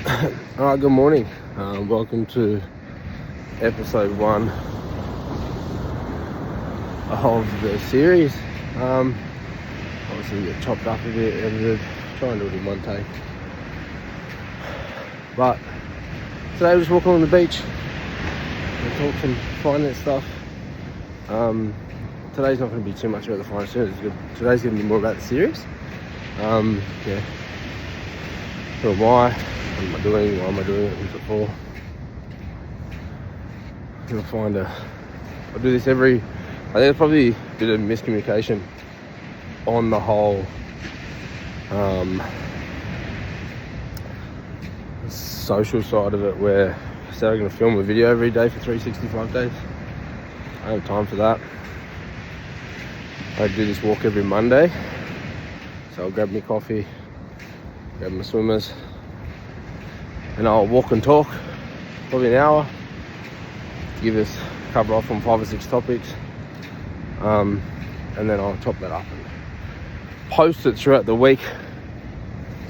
Alright, good morning. Welcome to episode 1 of the series. Obviously get chopped up a bit, edited, try and do it in one take. But today we're just walking on the beach and talk some finance stuff. Today's not going to be too much about the finance. Today's going to be more about the series. Who am I? What am I doing? Why am I doing it? Who's it for? I'll do this every... I think there's probably a bit of miscommunication on the whole social side of it, where I said I'm going to film a video every day for 365 days. I don't have time for that. I do this walk every Monday, so I'll grab me coffee, grab my swimmers, and I'll walk and talk probably an hour to give us cover off on 5 or 6 topics, and then I'll chop that up and post it throughout the week,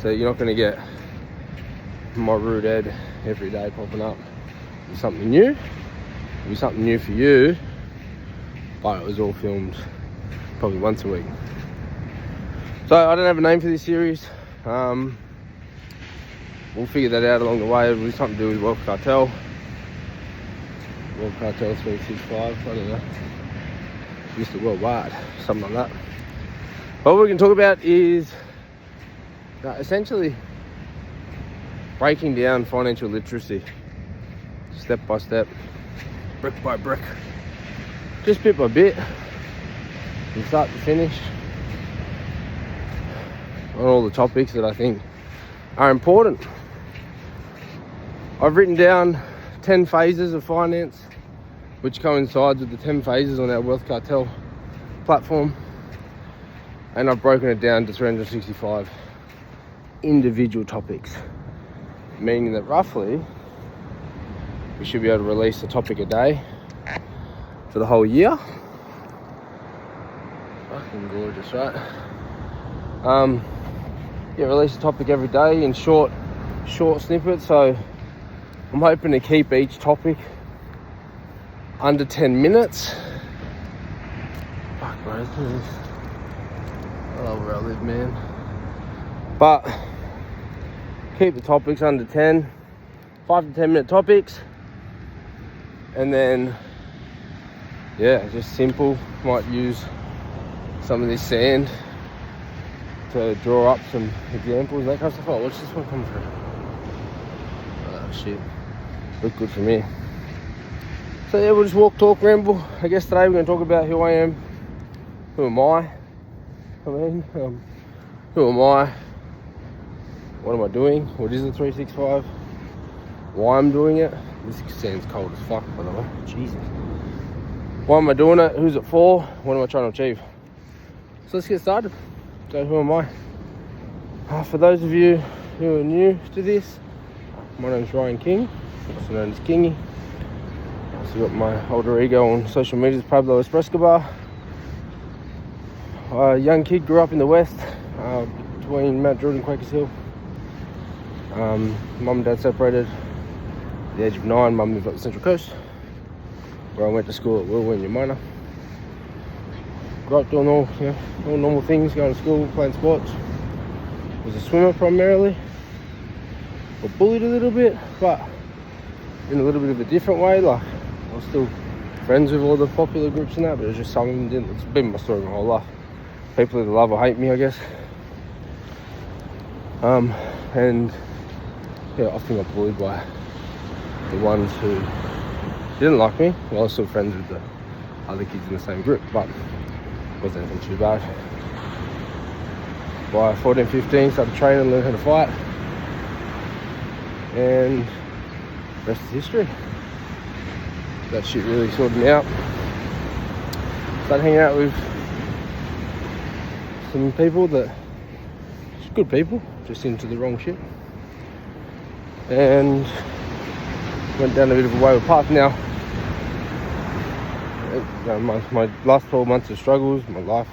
so you're not going to get my rude head every day popping up. It'll be something new. It'll be something new for you, but it was all filmed probably once a week. So I don't have a name for this series. We'll figure that out along the way. It'll be something to do with Wealth Cartel. Wealth Cartel 365, I don't know. Mr. Worldwide, something like that. But what we can talk about is essentially breaking down financial literacy step by step, brick by brick, just bit by bit, from start to finish, on all the topics that I think are important. I've written down 10 phases of finance, which coincides with the 10 phases on our Wealth Cartel platform, and I've broken it down to 365 individual topics, meaning that roughly we should be able to release a topic a day for the whole year. Fucking gorgeous, right? Release a topic every day in short snippets. So I'm hoping to keep each topic under 10 minutes. Fuck, bro, I love where I live, man. But keep the topics under 10, 5 to 10 minute topics, and then just simple. Might use some of this sand to draw up some examples, that kind of stuff. Oh, what's this one come through? Oh shit, look good for me. So we'll just walk, talk, ramble. I guess today we're going to talk about who I am. Who am I? Who am I? What am I doing? What is the 365? Why I'm doing it? This sounds cold as fuck, by the way. Jesus. Why am I doing it? Who's it for? What am I trying to achieve? So let's get started. So who am I? For those of you who are new to this, my name's Ryan King, also known as Kingy. Also got my alter ego on social media, Pablo Escobar. Young kid, grew up in the West, between Mount Druitt and Quakers Hill. Mum and dad separated at the age of 9. Mum moved up the Central Coast, where I went to school at Wilwyn Minor. Grew up doing all normal things, going to school, playing sports. Was a swimmer primarily. Got bullied a little bit, but in a little bit of a different way. Like, I was still friends with all the popular groups and that, but it was just some of them didn't. It's been my story my whole life. People either love or hate me, I guess. And I often got bullied by the ones who didn't like me. Well, I was still friends with the other kids in the same group, but it wasn't anything too bad. By 14, 15, started training and learned how to fight. And the rest is history. That shit really sorted me out. Started hanging out with some people that, just good people, just into the wrong shit. And went down a bit of a wayward path. Now, my last 12 months of struggles, my life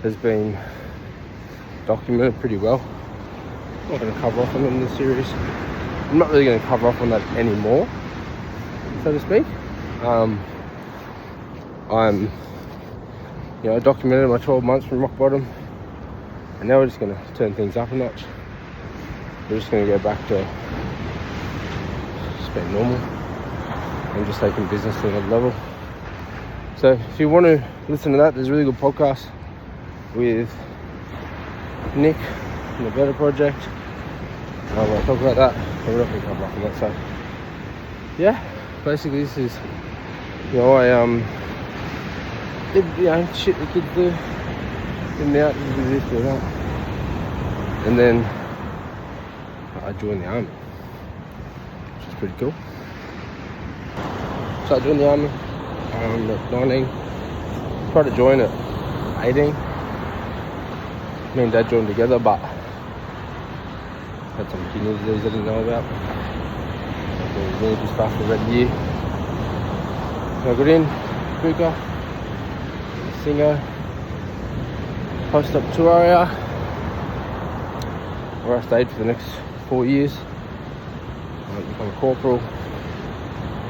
has been documented pretty well. I'm not going to cover off on in this series. I'm not really going to cover off on that anymore, so to speak. I'm, I documented my 12 months from rock bottom, and now we're just going to turn things up a notch. We're just going to go back to just being normal and just taking business to another level. So if you want to listen to that, there's a really good podcast with Nick from the Better Project. I want to talk about that, but we're not going to cover up on that. So yeah, basically this is, I did shit the kids do, in the out, do this, do that, and then I joined the army, which is pretty cool. So I joined the army at 19, tried to join at 18. Me and Dad joined together, but had some kidney disease I didn't know about. There was really just after red year. So I got in, Buka, Singo, post up tour area, where I stayed for the next 4 years. I became a corporal,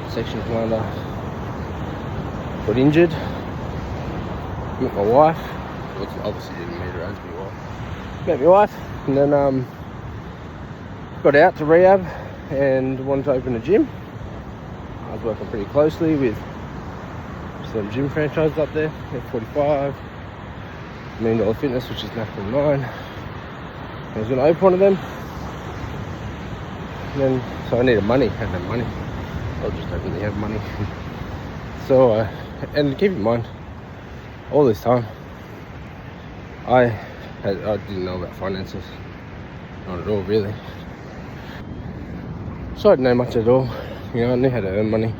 section commander, got injured, met my wife, obviously didn't meet her as my wife, met my wife, and then got out to rehab and wanted to open a gym. I was working pretty closely with some gym franchises up there, F45, $1 Million Fitness, which is National 9. I was going to open one of them, and then, so I needed money, I had no money. I just don't really have money. So, and keep in mind, all this time, I didn't know about finances, not at all really. So I didn't know much at all. I knew how to earn money.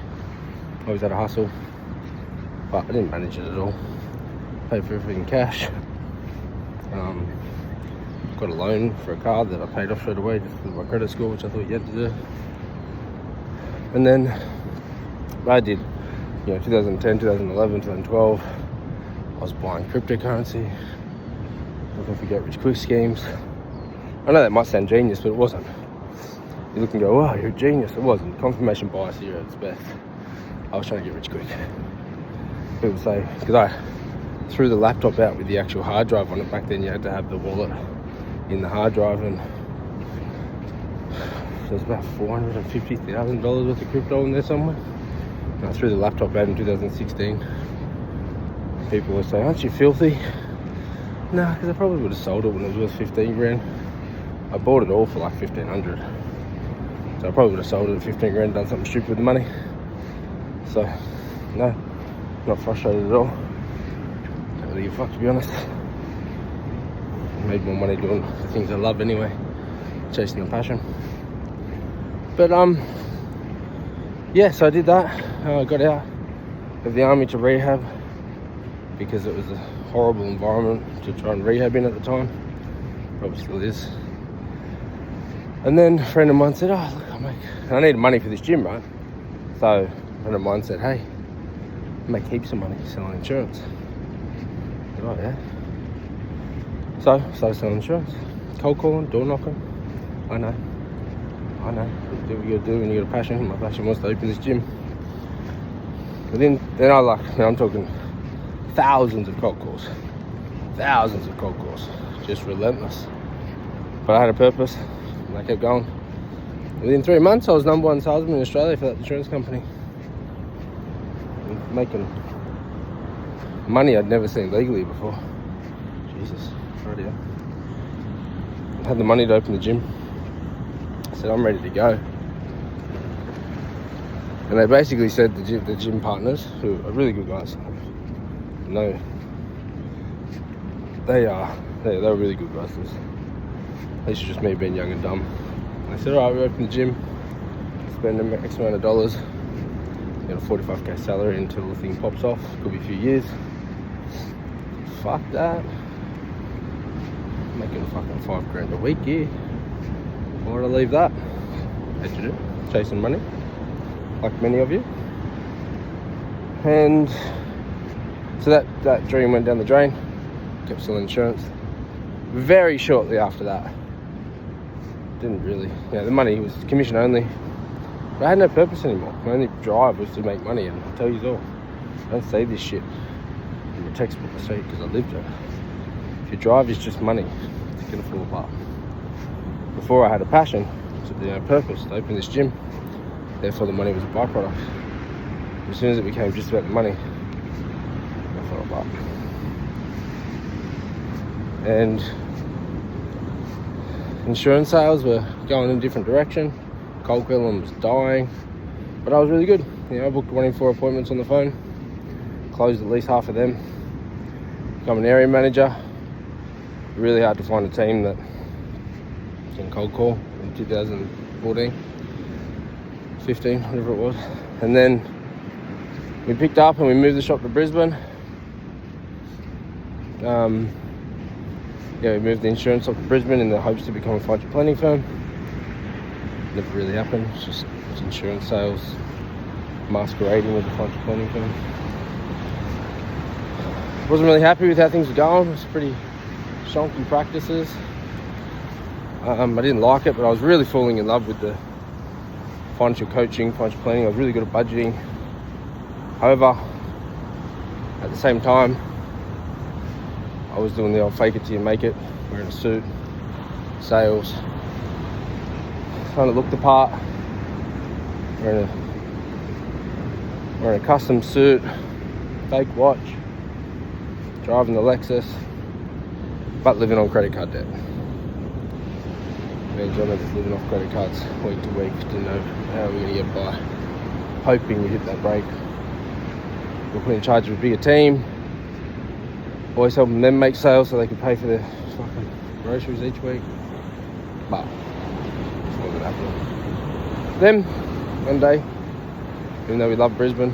I always had a hustle, but I didn't manage it at all. Paid for everything in cash. Got a loan for a car that I paid off straight away just with my credit score, which I thought you had to do. And then I did, 2010, 2011, 2012, I was buying cryptocurrency, looking for get rich quick schemes. I know that might sound genius, but it wasn't. You look and go, wow, you're a genius. It wasn't. Confirmation bias here at its best. I was trying to get rich quick. People say, because I threw the laptop out with the actual hard drive on it. Back then you had to have the wallet in the hard drive, and there's about $450,000 worth of crypto in there somewhere. And I threw the laptop out in 2016. People would say, aren't you filthy? No, because I probably would have sold it when it was worth 15 grand. I bought it all for like 1,500. So I probably would have sold it at 15 grand, done something stupid with the money. So, no, not frustrated at all. Don't really give a fuck, to be honest. I made more money doing the things I love anyway, chasing a passion. But yeah, so I did that. I got out of the army to rehab because it was a horrible environment to try and rehab in at the time. Probably still is. And then a friend of mine said, oh, look, I needed money for this gym, right? So a friend of mine said, hey, I make heaps of money selling insurance. I said, oh, yeah. So I started selling insurance. Cold calling, door knocking. I know. You do what you gotta do when you got a passion. My passion was to open this gym. But then I'm talking thousands of cold calls. Thousands of cold calls. Just relentless. But I had a purpose, and I kept going. Within 3 months, I was #1 salesman in Australia for that insurance company. And making money I'd never seen legally before. Jesus, right. I had the money to open the gym. I said, I'm ready to go. And they basically said, the gym partners, who are really good guys, no, they're really good guys. This is just me being young and dumb. And I said, all right, we open the gym, spend X amount of dollars, get a 45k salary until the thing pops off. Could be a few years. Fuck that. I'm making fucking $5 grand a week here. Why would I leave that? As you do, chasing money, like many of you. And so that dream went down the drain. Kept selling insurance. Very shortly after that, didn't really, the money was commission only. But I had no purpose anymore. My only drive was to make money, and I'll tell you all, I don't say this shit in the textbook, I say it because I lived it. If your drive is just money, it's gonna fall apart. Before I had a passion, to purpose, to open this gym, therefore the money was a byproduct. As soon as it became just about the money, I fell apart. And insurance sales were going in a different direction. Cold calling was dying, but I was really good. I booked 1 in 4 appointments on the phone, closed at least half of them, become an area manager. Really hard to find a team that can cold call in 2014, 15, whatever it was. And then we picked up and we moved the shop to Brisbane. We moved the insurance up to Brisbane in the hopes to become a financial planning firm. Never really happened. It's insurance sales masquerading as a financial planning firm. Wasn't really happy with how things were going. It was pretty shonky practices. I didn't like it, but I was really falling in love with the financial coaching, financial planning. I was really good at budgeting. However, at the same time, I was doing the old fake it till you make it, wearing a suit, sales, trying to look the part, wearing a custom suit, fake watch, driving the Lexus, but living on credit card debt. Me and John are just living off credit cards week to week, didn't know how we were going to get by, hoping we hit that break. We're put in charge of a bigger team, always helping them make sales so they could pay for their fucking groceries each week, but it's not gonna happen. Then, one day, even though we love Brisbane,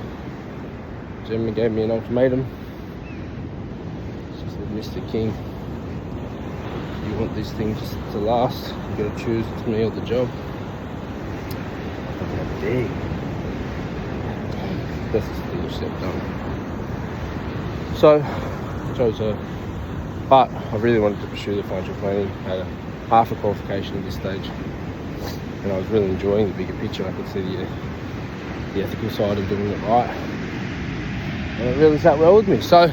Jimmy gave me an ultimatum. She said, Mr. King, if you want this thing just to last, you gotta choose it's me or the job. I'm big. That's the thing you step done. So, I chose her. But I really wanted to pursue the financial planning. I had half a qualification at this stage. And I was really enjoying the bigger picture. I could see the ethical side of doing it right. And it really sat well with me. So,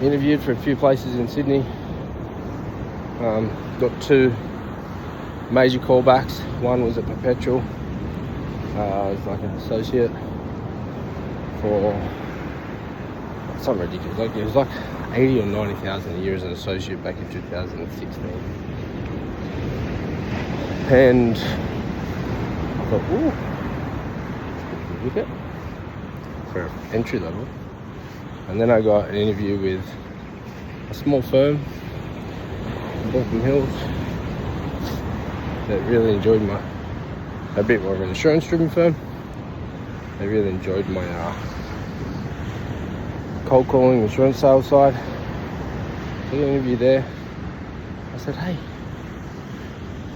interviewed for a few places in Sydney. Got 2 major callbacks. One was at Perpetual. I was like an associate for something ridiculous. It was like 80 or 90,000 a year as an associate back in 2016. And I thought, ooh, look at for entry level. And then I got an interview with a small firm in Balkan Hills that really enjoyed a bit more of an insurance-driven firm. They really enjoyed my cold calling, insurance sales side. So the interview there, I said, hey,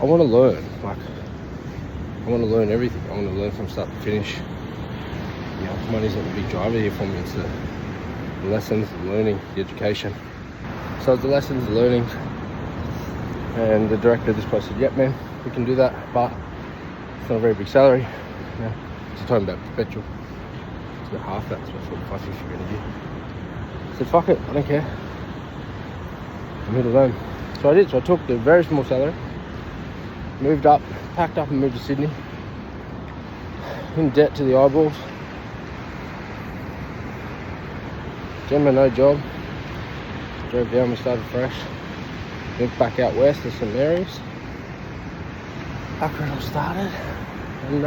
I want to learn. I want to learn everything. I want to learn from start to finish. Money's not the big driver here for me. It's the lessons, the learning, the education. So it's the lessons, the learning. And the director of this place said, yep, man, we can do that, but it's not a very big salary. She's talking about Perpetual. It's about half that. It's about 45, 50 grand a year. I said, fuck it, I don't care. I'm here to learn. So I did. So I took the very small salary, moved up, packed up and moved to Sydney. In debt to the eyeballs. Gemma, no job. Drove down, we started fresh. Went back out west to St Mary's. Back where it all started. And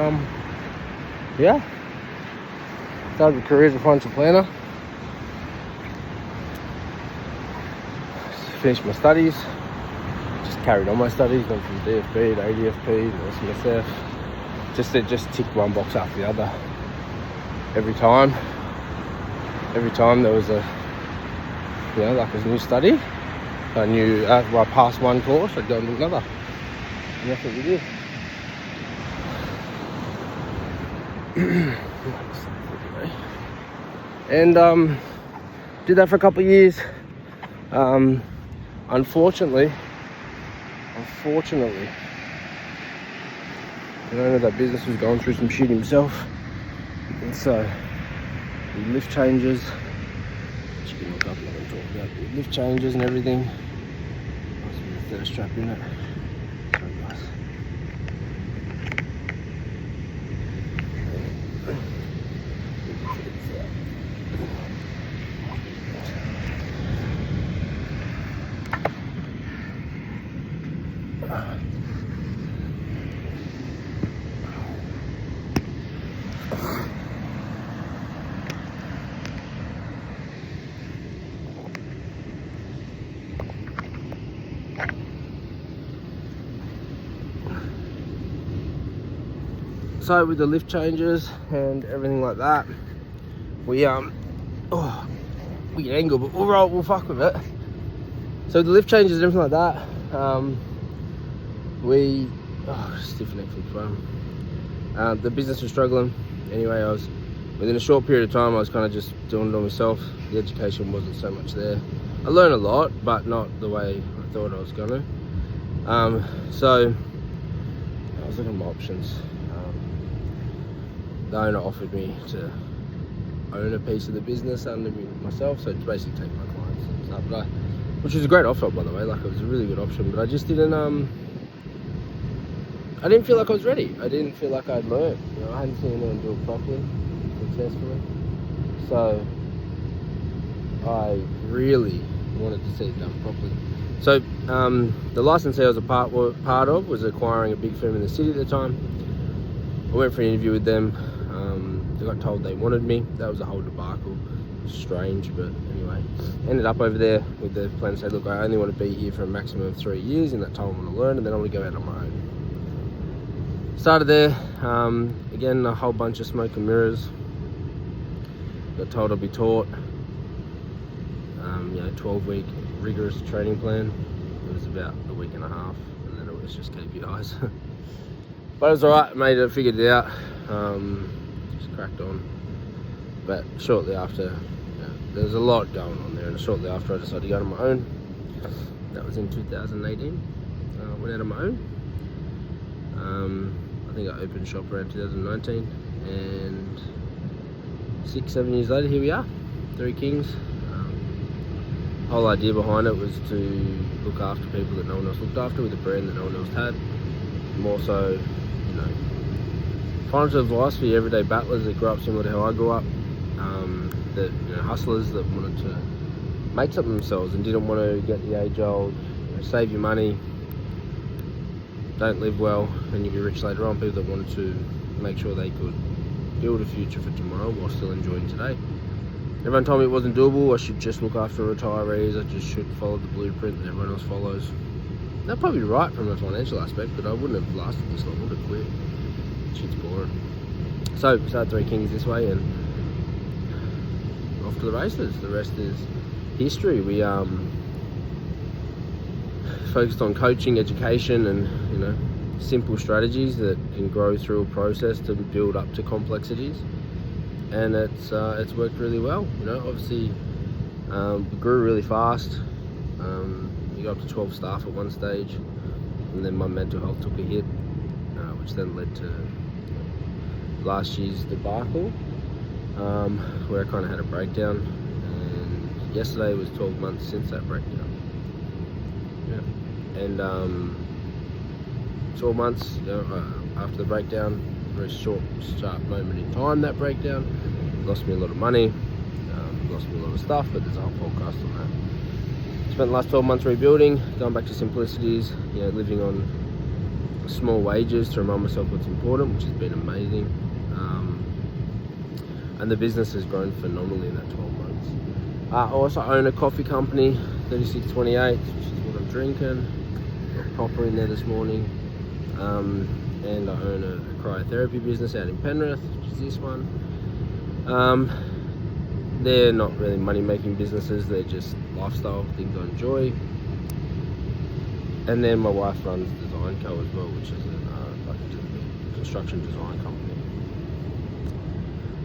started a career as a financial planner. Finished my studies. Just carried on my studies. Went from DFB to ADFP to SMSF. Just ticked one box after the other. Every time there was a new study. I knew after I passed one course, I'd go and do another. And that's what we did. And did that for a couple of years. Unfortunately, unfortunately, the owner of that business was going through some shit himself, and so with lift changes, just give me a couple of them talk about it. With lift changes and everything. Nice bit of thirst trap in it. Sorry guys. So with the lift changes and everything like that, we get angle, but we'll fuck with it. So with the lift changes and everything like that, stiff neck for fun. The business was struggling. Anyway, I was within a short period of time, I was kind of just doing it on myself. The education wasn't so much there. I learned a lot, but not the way I thought I was gonna. So I was looking at my options. The owner offered me to own a piece of the business under me myself, so to basically take my clients and stuff. Which was a great offer, by the way. Like, it was a really good option, but I just didn't. I didn't feel like I was ready. I didn't feel like I'd learned. You know, I hadn't seen anyone do it properly, successfully. So I really wanted to see it done properly. So the licensee I was a part of was acquiring a big firm in the city at the time. I went for an interview with them. I got told they wanted me. That was a whole debacle. Strange, but anyway. Ended up over there with the plan to say, look, I only want to be here for a maximum of 3 years. In that time I want to learn, and then I want to go out on my own. Started there. Again, a whole bunch of smoke and mirrors. Got told I'd be taught. 12-week rigorous training plan. It was about a week and a half, and then it was just KPIs. But it was alright, made it, figured it out, just cracked on. But shortly after, there was a lot going on there, and shortly after I decided to go on my own. That was in 2018. Went out on my own. I think I opened shop around 2019, and 6-7 years later, here we are, 3 Kings. The whole idea behind it was to look after people that no one else looked after, with a brand that no one else had. More so, financial advice for your everyday battlers that grew up similar to how I grew up, that hustlers that wanted to make something themselves and didn't want to get the age old, save your money, don't live well, and you'll be rich later on. People that wanted to make sure they could build a future for tomorrow while still enjoying today. Everyone told me it wasn't doable. I should just look after retirees. I just should follow the blueprint that everyone else follows. They're probably right from a financial aspect, but I wouldn't have lasted this long. I would have quit. Shit's boring. So we started 3 Kings this way, and off to the races. The rest is history. We focused on coaching, education, and simple strategies that can grow through a process to build up to complexities. And it's worked really well. Obviously we grew really fast. We got up to 12 staff at one stage, and then my mental health took a hit, which then led to last year's debacle, where I kind of had a breakdown. And yesterday was 12 months since that breakdown. And 12 months after the breakdown, very short, sharp moment in time, that breakdown, lost me a lot of money, lost me a lot of stuff, but there's a whole podcast on that. Spent the last 12 months rebuilding, going back to simplicities, living on small wages to remind myself what's important, which has been amazing. And the business has grown phenomenally in that 12 months. I also own a coffee company, 3628, which is what I'm drinking. Got Proper in there this morning. And I own a cryotherapy business out in Penrith, which is this one. They're not really money-making businesses, they're just lifestyle things I enjoy. And then my wife runs Design Co as well, which is a construction design company.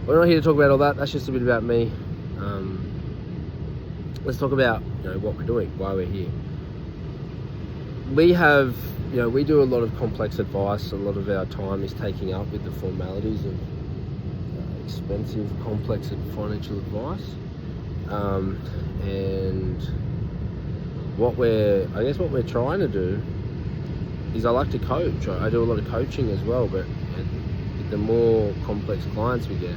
We're not here to talk about all that, that's just a bit about me. Let's talk about what we're doing, why we're here. we have, we do a lot of complex advice. A lot of our time is taking up with the formalities of expensive, complex financial advice. And what we're trying to do is, I like to coach. I do a lot of coaching as well, but the more complex clients we get,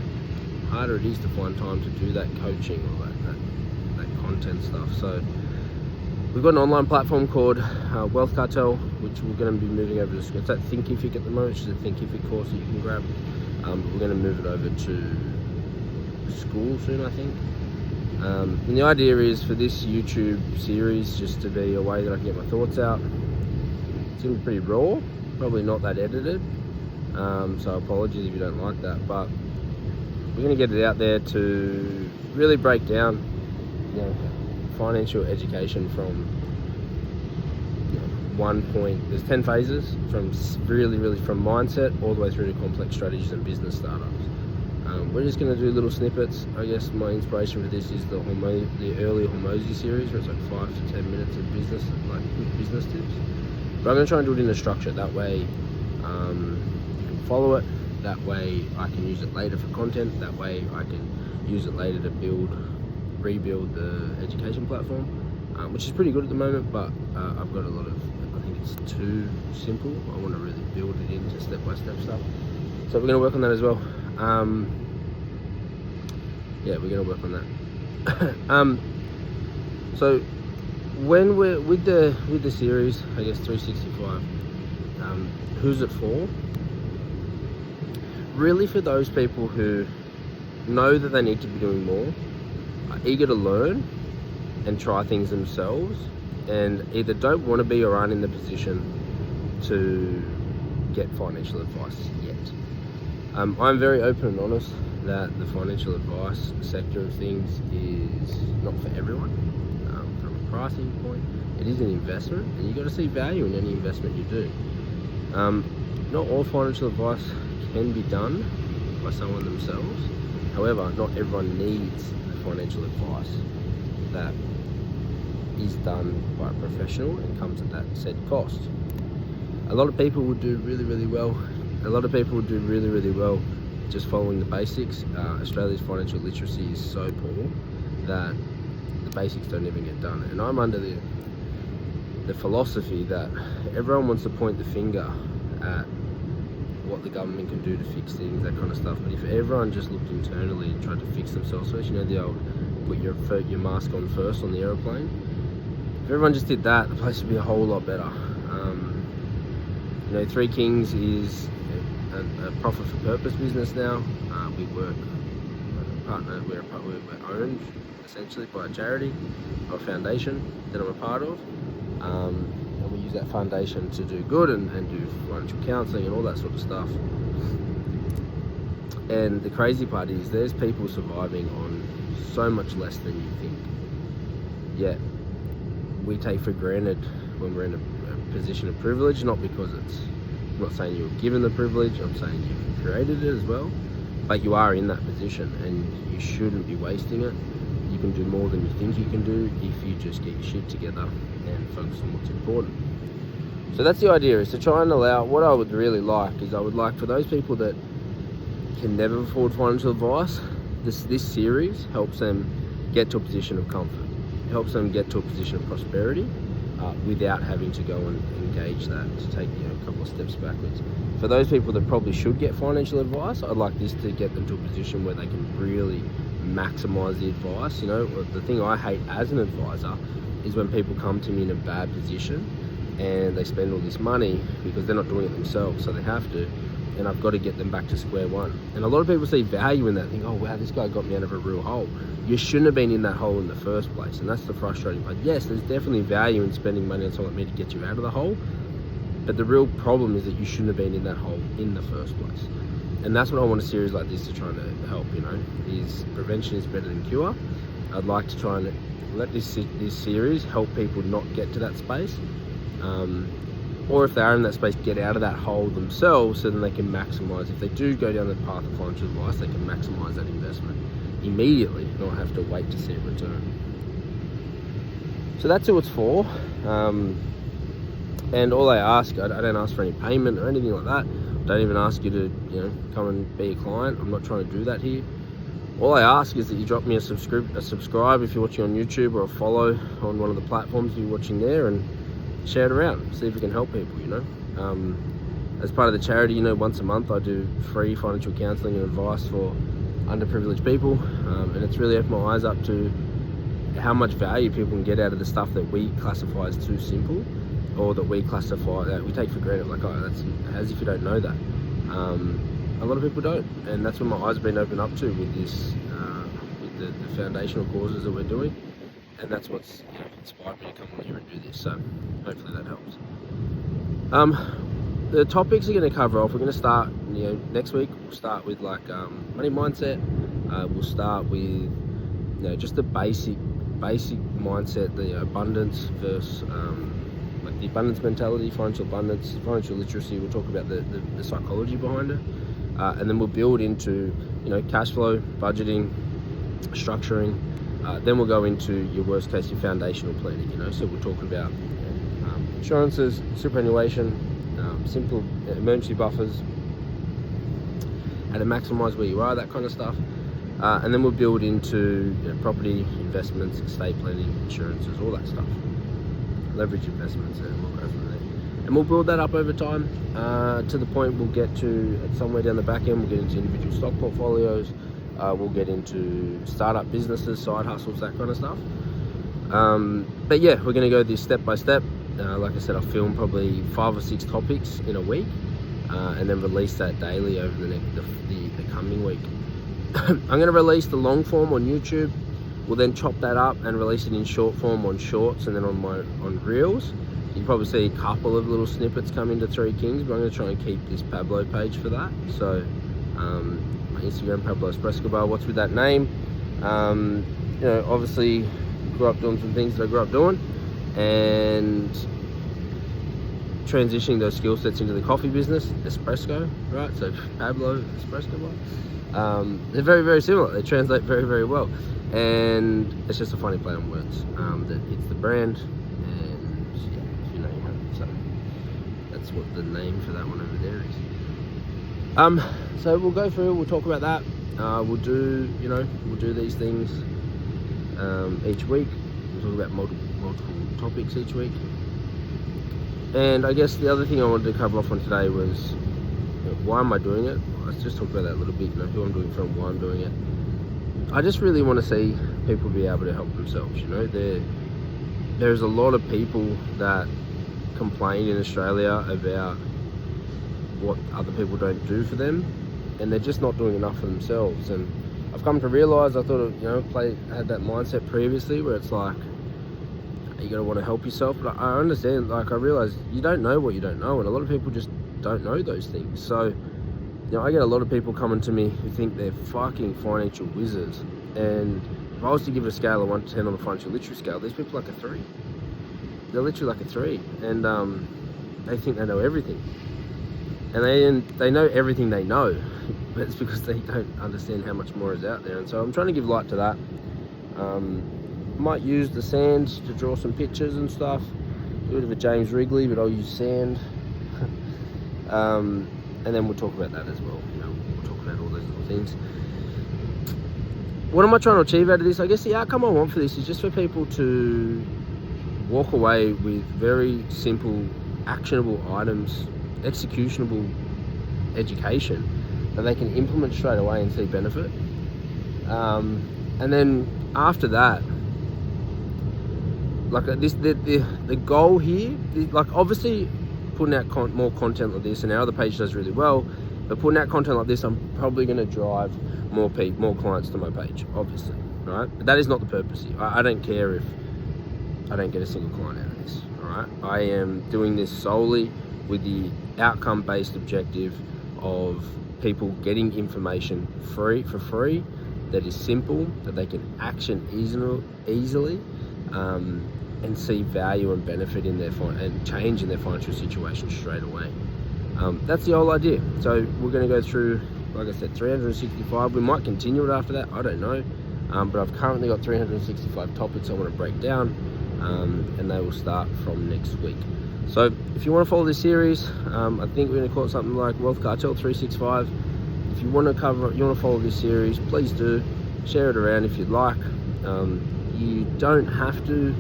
harder it is to find time to do that coaching or that content stuff. So we've got an online platform called Wealth Cartel, which we're going to be moving over to. It's at Thinkific at the moment, which is a Thinkific course that you can grab. We're going to move it over to school soon, I think. And the idea is for this YouTube series just to be a way that I can get my thoughts out. It's going to be pretty raw, probably not that edited. So apologies if you don't like that, but we're going to get it out there to really break down, financial education from one point. There's 10 phases from really from mindset all the way through to complex strategies and business startups. We're just going to do little snippets. I guess my inspiration for this is the early Hormozy series, where it's like 5 to 10 minutes of business, like quick business tips. But I'm going to try and do it in a structure. That way you can follow it. That way I can use it later for content. That way I can use it later to rebuild the education platform, which is pretty good at the moment, but I've got a lot of, I think it's too simple. I want to really build it into step-by-step stuff. So we're going to work on that as well. We're going to work on that. So when we're with the series, I guess 365, who's it for? Really for those people who know that they need to be doing more, are eager to learn and try things themselves, and either don't want to be or aren't in the position to get financial advice yet. I'm very open and honest that the financial advice sector of things is not for everyone. From a pricing point, it is an investment, and you've got to see value in any investment you do. Not all financial advice can be done by someone themselves. However, not everyone needs financial advice that is done by a professional and comes at that said cost. A lot of people would do really well. A lot of people would do really well just following the basics. Australia's financial literacy is so poor that the basics don't even get done. And I'm under the philosophy that everyone wants to point the finger at what the government can do to fix things, that kind of stuff. But if everyone just looked internally and tried to fix themselves first, the old put your mask on first on the aeroplane. If everyone just did that, the place would be a whole lot better. Three Kings is a profit for purpose business now. We're owned essentially by a charity or a foundation that I'm a part of. And we use that foundation to do good and do financial counselling and all that sort of stuff. And the crazy part is there's people surviving on so much less than you think. Yet we take for granted when we're in a position of privilege, not because I'm not saying you were given the privilege, I'm saying you created it as well, but you are in that position and you shouldn't be wasting it. You can do more than you think you can do if you just get your shit together and focus on what's important. So that's the idea, is to try and allow, what I would really like is I would like for those people that can never afford financial advice, this series helps them get to a position of comfort. It helps them get to a position of prosperity without having to go and engage that, to take a couple of steps backwards. For those people that probably should get financial advice, I'd like this to get them to a position where they can really maximize the advice. The thing I hate as an advisor is when people come to me in a bad position and they spend all this money because they're not doing it themselves, so they have to, and I've got to get them back to square one. And a lot of people see value in that, think, oh wow, this guy got me out of a real hole. You shouldn't have been in that hole in the first place, and that's the frustrating part. Yes, there's definitely value in spending money on someone like me to get you out of the hole, but the real problem is that you shouldn't have been in that hole in the first place. And that's what I want a series like this to try to help, is prevention is better than cure. I'd like to try and let this series help people not get to that space, or if they are in that space, get out of that hole themselves, so then they can maximize. If they do go down the path of financial advice, they can maximize that investment immediately, not have to wait to see it return. So that's who it's for. And all I ask, I don't ask for any payment or anything like that. I don't even ask you to, come and be a client. I'm not trying to do that here. All I ask is that you drop me a subscribe if you're watching on YouTube, or a follow on one of the platforms you're watching there, and share it around. See if we can help people, As part of the charity, once a month I do free financial counselling and advice for underprivileged people. And it's really opened my eyes up to how much value people can get out of the stuff that we classify as too simple, or that we classify, that we take for granted, like, oh, that's as if you don't know that. A lot of people don't, and that's what my eyes have been opened up to with this, with the foundational causes that we're doing, and that's what's inspired me to come on here and do this. So hopefully that helps. The topics are going to cover off. We're going to start, next week. We'll start with money mindset. We'll start with just the basic mindset, the abundance versus like the abundance mentality, financial abundance, financial literacy. We'll talk about the psychology behind it. And then we'll build into, cash flow, budgeting, structuring. Then we'll go into your worst case, your foundational planning, So we're talking about insurances, superannuation, simple emergency buffers, how to maximize where you are, that kind of stuff. And then we'll build into property, investments, estate planning, insurances, all that stuff. Leverage investments, and we'll go from there. And we'll build that up over time to the point we'll get to, somewhere down the back end, we'll get into individual stock portfolios, we'll get into startup businesses, side hustles, that kind of stuff. But yeah, we're going to go this step by step. Like I said, I'll film probably 5 or 6 topics in a week, and then release that daily over the coming week. I'm going to release the long form on YouTube. We'll then chop that up and release it in short form on Shorts, and then on Reels. You probably see a couple of little snippets come into Three Kings, but I'm going to try and keep this Pablo page for that. So my Instagram, Pablo Esprescobar. What's with that name? Obviously grew up doing some things that I grew up doing, and transitioning those skill sets into the coffee business, espresso, right? So Pablo Esprescobar. They're very, very similar. They translate very, very well. And it's just a funny play on words. That it's the brand, and so that's what the name for that one over there is. So we'll go through, we'll talk about that. We'll do these things each week. We'll talk about multiple topics each week. And I guess the other thing I wanted to cover off on today was, why am I doing it? Let's just talk about that a little bit, who I'm doing it from, why I'm doing it. I just really want to see people be able to help themselves. There's a lot of people that complain in Australia about what other people don't do for them, and they're just not doing enough for themselves. And I've come to realise, I thought had that mindset previously where it's like, you gotta want to help yourself, but I understand, I realise you don't know what you don't know, and a lot of people just don't know those things. So I get a lot of people coming to me who think they're fucking financial wizards, and if I was to give it a scale of 1 to 10 on the financial literacy scale, these people are like a 3. They're literally like a 3, and they think they know everything, and they know everything they know, but it's because they don't understand how much more is out there. And so I'm trying to give light to that. Might use the sand to draw some pictures and stuff, a bit of a James Wrigley, but I'll use sand. And then we'll talk about that as well. We'll talk about all those little things. What am I trying to achieve out of this? I guess the outcome I want for this is just for people to walk away with very simple, actionable items, executionable education that they can implement straight away and see benefit. And then after that, like this, the goal here, like obviously putting out more content like this, and our other page does really well, but putting out content like this, I'm probably going to drive more clients to my page, obviously, right? But that is not the purpose here. I don't care if I don't get a single client out of this, all right? I am doing this solely with the outcome-based objective of people getting information for free, that is simple, that they can action easily, and see value and benefit in their and change in their financial situation straight away. That's the whole idea. So we're going to go through, like I said, 365. We might continue it after that, I don't know. But I've currently got 365 topics I want to break down, and they will start from next week. So if you want to follow this series, I think we're going to call it something like Wealth Cartel 365. If you want to follow this series, please do share it around if you'd like. You don't have to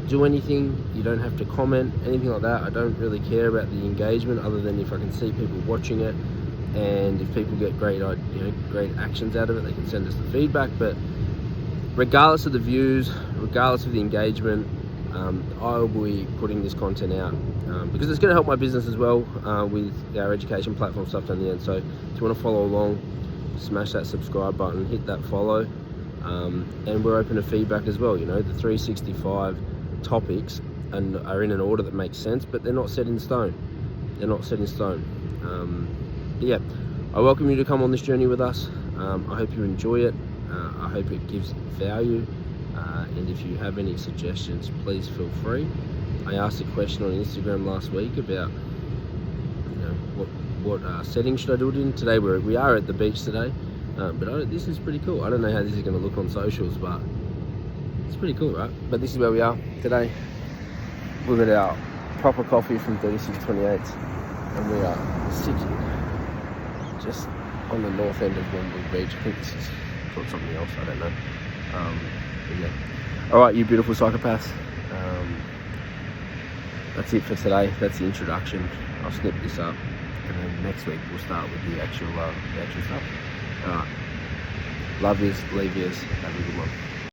do anything. You don't have to comment, anything like that. I don't really care about the engagement, other than if I can see people watching it, and if people get great actions out of it, they can send us the feedback. But regardless of the views, regardless of the engagement, I will be putting this content out because it's going to help my business as well with our education platform stuff down the end. So if you want to follow along, smash that subscribe button, hit that follow, and we're open to feedback as well. The 365 topics are in an order that makes sense, but they're not set in stone. Yeah, I welcome you to come on this journey with us. I hope you enjoy it. I hope it gives value. And if you have any suggestions, please feel free. I asked a question on Instagram last week about what setting should I do it in. Today we are at the beach today, but this is pretty cool. I don't know how this is going to look on socials, but it's pretty cool, right? But this is where we are today. We've got our proper coffee from 3628, and we are sitting just on the north end of Wembley Beach. I think this is called something else, I don't know. But yeah. Alright, you beautiful psychopaths. That's it for today. That's the introduction. I'll snip this up, and then next week we'll start with the actual stuff. Alright. Love yous, leave yous. Have a good one.